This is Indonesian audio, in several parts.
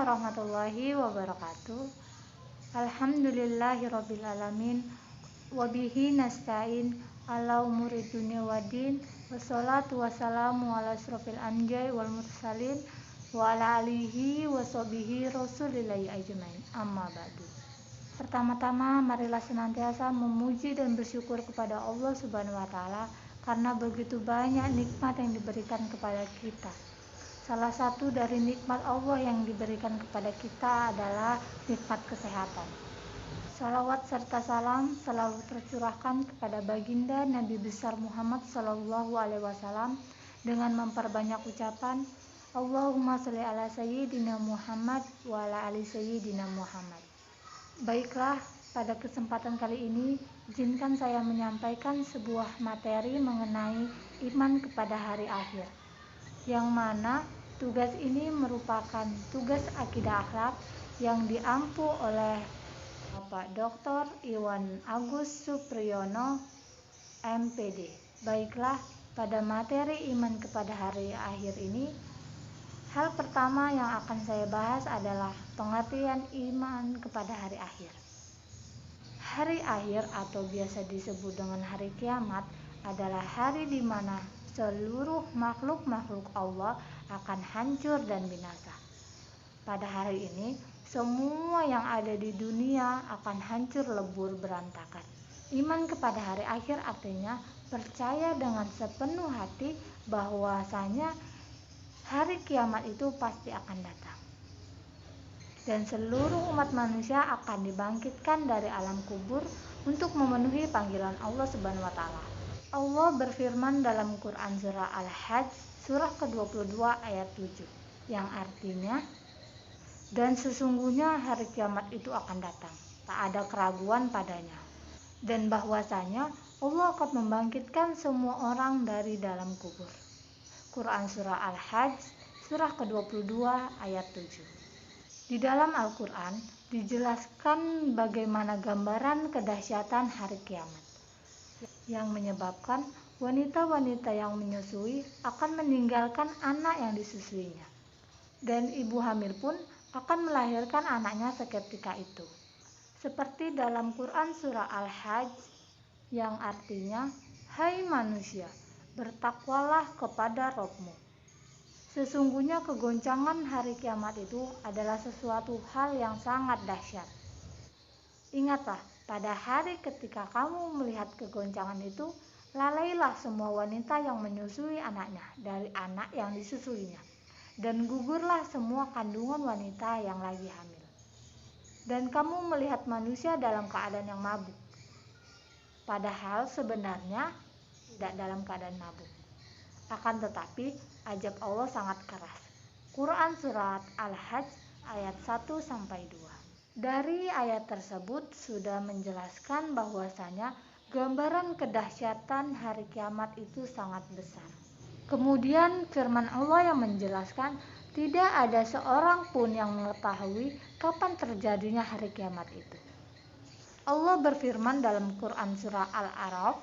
warahmatullahi wabarakatuh. Alhamdulillahirabbil alamin wa bihi nasta'in ala umuri dunya waddin. Wassalatu wassalamu ala asrofil anbiya'i wal mursalin wa ala alihi wa sahbihi rasulillahi ajmain. Amma ba'du. Pertama-tama marilah senantiasa memuji dan bersyukur kepada Allah Subhanahu wa taala karena begitu banyak nikmat yang diberikan kepada kita. Salah satu dari nikmat Allah yang diberikan kepada kita adalah nikmat kesehatan. Salawat serta salam selalu tercurahkan kepada baginda Nabi besar Muhammad SAW dengan memperbanyak ucapan Allahumma sholli ala sayyidina Muhammad wa ala ali sayyidina Muhammad. Baiklah, pada kesempatan kali ini izinkan saya menyampaikan sebuah materi mengenai iman kepada hari akhir, yang mana tugas ini merupakan tugas akidah akhlak yang diampu oleh Bapak Dr. Iwan Agus Supriyono, MPD. Baiklah, pada materi iman kepada hari akhir ini, hal pertama yang akan saya bahas adalah pengertian iman kepada hari akhir. Hari akhir atau biasa disebut dengan hari kiamat adalah hari di mana seluruh makhluk-makhluk Allah akan hancur dan binasa. Pada hari ini, semua yang ada di dunia akan hancur lebur berantakan. Iman kepada hari akhir artinya percaya dengan sepenuh hati bahwasanya hari kiamat itu pasti akan datang. Dan seluruh umat manusia akan dibangkitkan dari alam kubur untuk memenuhi panggilan Allah Subhanahu wa taala. Allah berfirman dalam Quran surah Al-Hajj surah ke-22 ayat 7 yang artinya, dan sesungguhnya hari kiamat itu akan datang, tak ada keraguan padanya, dan bahwasanya Allah akan membangkitkan semua orang dari dalam kubur. Quran surah Al-Hajj surah ke-22 ayat 7. Di dalam Al-Quran dijelaskan bagaimana gambaran kedahsyatan hari kiamat yang menyebabkan wanita-wanita yang menyusui akan meninggalkan anak yang disusuinya, dan ibu hamil pun akan melahirkan anaknya seketika itu. Seperti dalam Quran surah Al-Hajj yang artinya, hai manusia, bertakwalah kepada Rabb-mu. Sesungguhnya kegoncangan hari kiamat itu adalah sesuatu hal yang sangat dahsyat. Ingatlah, pada hari ketika kamu melihat kegoncangan itu, lalailah semua wanita yang menyusui anaknya dari anak yang disusuinya, dan gugurlah semua kandungan wanita yang lagi hamil. Dan kamu melihat manusia dalam keadaan yang mabuk, padahal sebenarnya tidak dalam keadaan mabuk. Akan tetapi ajab Allah sangat keras. Quran surat Al-Hajj ayat 1-2. Dari ayat tersebut sudah menjelaskan bahwasanya gambaran kedahsyatan hari kiamat itu sangat besar. Kemudian firman Allah yang menjelaskan tidak ada seorang pun yang mengetahui kapan terjadinya hari kiamat itu. Allah berfirman dalam Quran surah Al-A'raf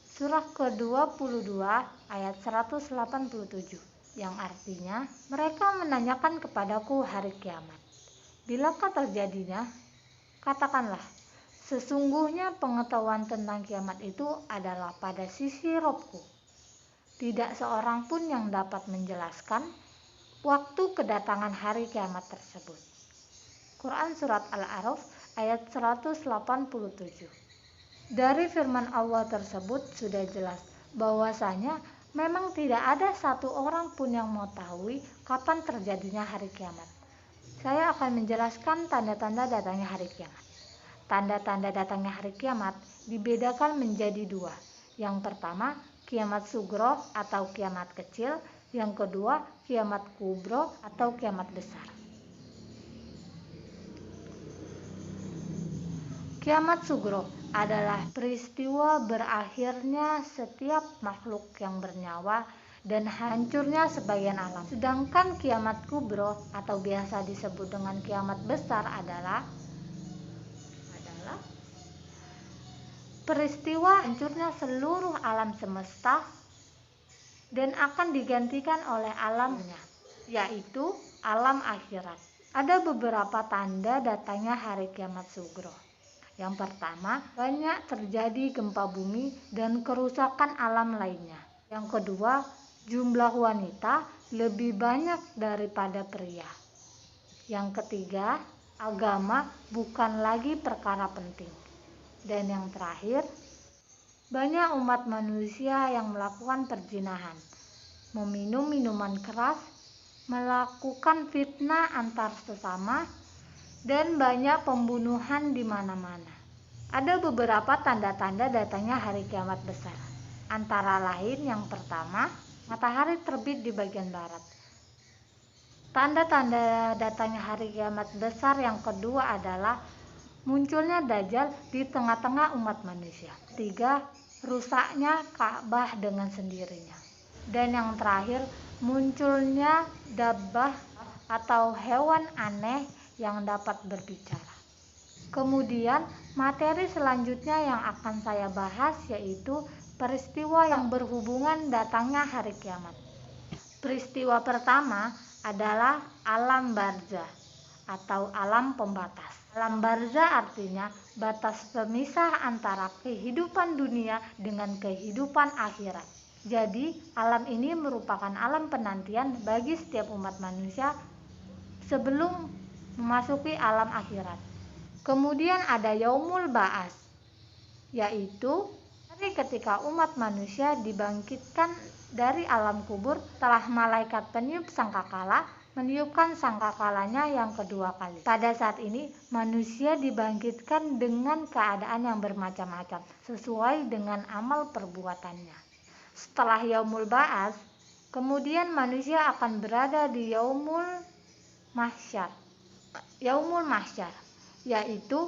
surah ke-22 ayat 187 yang artinya, mereka menanyakan kepadaku hari kiamat, bilakah terjadinya? Katakanlah, sesungguhnya pengetahuan tentang kiamat itu adalah pada sisi Rabb-ku. Tidak seorang pun yang dapat menjelaskan waktu kedatangan hari kiamat tersebut. Quran surat Al-A'raf ayat 187. Dari firman Allah tersebut sudah jelas bahwasanya memang tidak ada satu orang pun yang mengetahui kapan terjadinya hari kiamat. Saya akan menjelaskan tanda-tanda datangnya hari kiamat. Tanda-tanda datangnya hari kiamat dibedakan menjadi dua. Yang pertama, kiamat sugro atau kiamat kecil. Yang kedua, kiamat kubro atau kiamat besar. Kiamat sugro adalah peristiwa berakhirnya setiap makhluk yang bernyawa dan hancurnya sebagian alam. Sedangkan kiamat kubro atau biasa disebut dengan kiamat besar adalah peristiwa hancurnya seluruh alam semesta dan akan digantikan oleh alamnya, yaitu alam akhirat. Ada beberapa tanda datangnya hari kiamat sugro. Yang pertama, banyak terjadi gempa bumi dan kerusakan alam lainnya. Yang kedua, jumlah wanita lebih banyak daripada pria. Yang ketiga, agama bukan lagi perkara penting. Dan yang terakhir, banyak umat manusia yang melakukan perzinahan, meminum minuman keras, melakukan fitnah antar sesama, dan banyak pembunuhan di mana-mana. Ada beberapa tanda-tanda datangnya hari kiamat besar. Antara lain yang pertama, matahari terbit di bagian barat. Tanda-tanda datangnya hari kiamat besar yang kedua adalah munculnya Dajjal di tengah-tengah umat manusia. Tiga, rusaknya Ka'bah dengan sendirinya. Dan yang terakhir, munculnya dabbah atau hewan aneh yang dapat berbicara. Kemudian materi selanjutnya yang akan saya bahas yaitu peristiwa yang berhubungan datangnya hari kiamat. Peristiwa pertama adalah alam barzah atau alam pembatas. Alam barzah artinya batas pemisah antara kehidupan dunia dengan kehidupan akhirat. Jadi alam ini merupakan alam penantian bagi setiap umat manusia sebelum memasuki alam akhirat. Kemudian ada Yaumul Ba'ats, yaitu hari ketika umat manusia dibangkitkan dari alam kubur setelah malaikat peniup sangkakala meniupkan sangkakalanya yang kedua kali. Pada saat ini manusia dibangkitkan dengan keadaan yang bermacam-macam sesuai dengan amal perbuatannya. Setelah Yaumul Ba'ats, kemudian manusia akan berada di Yaumul Mahsyar, yaitu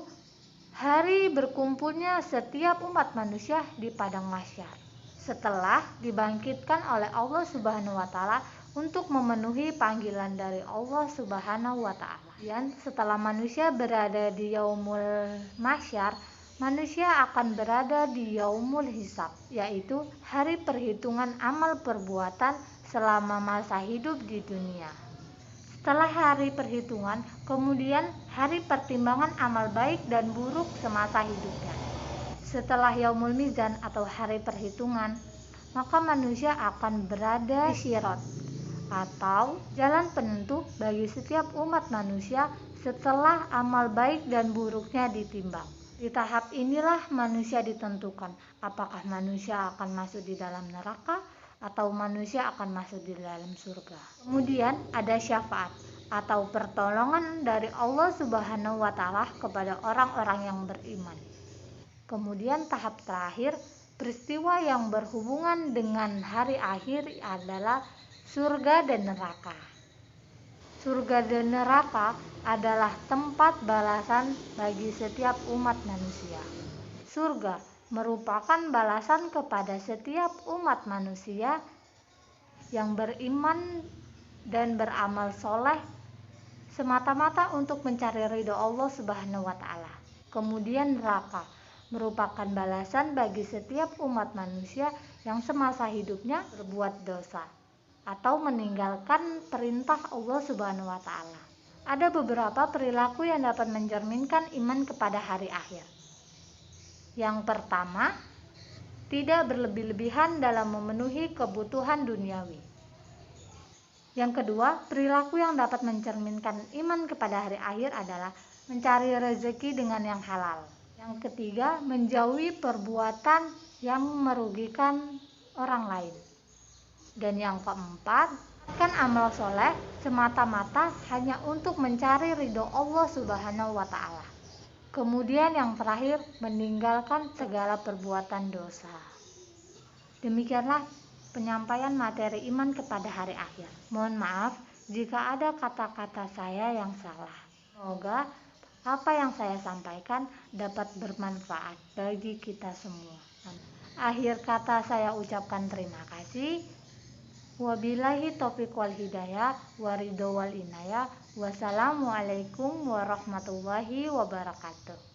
hari berkumpulnya setiap umat manusia di padang mahsyar setelah dibangkitkan oleh Allah Subhanahu wa taala untuk memenuhi panggilan dari Allah Subhanahu wa taala. Dan setelah manusia berada di Yaumul Mahsyar, manusia akan berada di Yaumul Hisab, yaitu hari perhitungan amal perbuatan selama masa hidup di dunia. Setelah hari perhitungan, kemudian hari pertimbangan amal baik dan buruk semasa hidupnya. Setelah Yaumul Mizan atau hari perhitungan, maka manusia akan berada di Sirat atau jalan penentu bagi setiap umat manusia setelah amal baik dan buruknya ditimbang. Di tahap inilah manusia ditentukan apakah manusia akan masuk di dalam neraka atau manusia akan masuk di dalam surga. Kemudian ada syafaat atau pertolongan dari Allah Subhanahu wa taala kepada orang-orang yang beriman. Kemudian tahap terakhir, peristiwa yang berhubungan dengan hari akhir adalah surga dan neraka. Surga dan neraka adalah tempat balasan bagi setiap umat manusia. Surga merupakan balasan kepada setiap umat manusia yang beriman dan beramal soleh semata-mata untuk mencari ridho Allah Subhanahu wa taala. Kemudian neraka merupakan balasan bagi setiap umat manusia yang semasa hidupnya berbuat dosa atau meninggalkan perintah Allah Subhanahu wa taala. Ada beberapa perilaku yang dapat mencerminkan iman kepada hari akhir. Yang pertama, tidak berlebih-lebihan dalam memenuhi kebutuhan duniawi. Yang kedua, perilaku yang dapat mencerminkan iman kepada hari akhir adalah mencari rezeki dengan yang halal. Yang ketiga, menjauhi perbuatan yang merugikan orang lain. Dan yang keempat, kan amal soleh semata-mata hanya untuk mencari ridho Allah Subhanahu wa taala. Kemudian yang terakhir, meninggalkan segala perbuatan dosa. Demikianlah penyampaian materi iman kepada hari akhir. Mohon maaf jika ada kata-kata saya yang salah. Semoga apa yang saya sampaikan dapat bermanfaat bagi kita semua. Akhir kata saya ucapkan terima kasih. Wabillahi taufiq wal hidayah waridho wal inayah. Wassalamualaikum warahmatullahi wabarakatuh.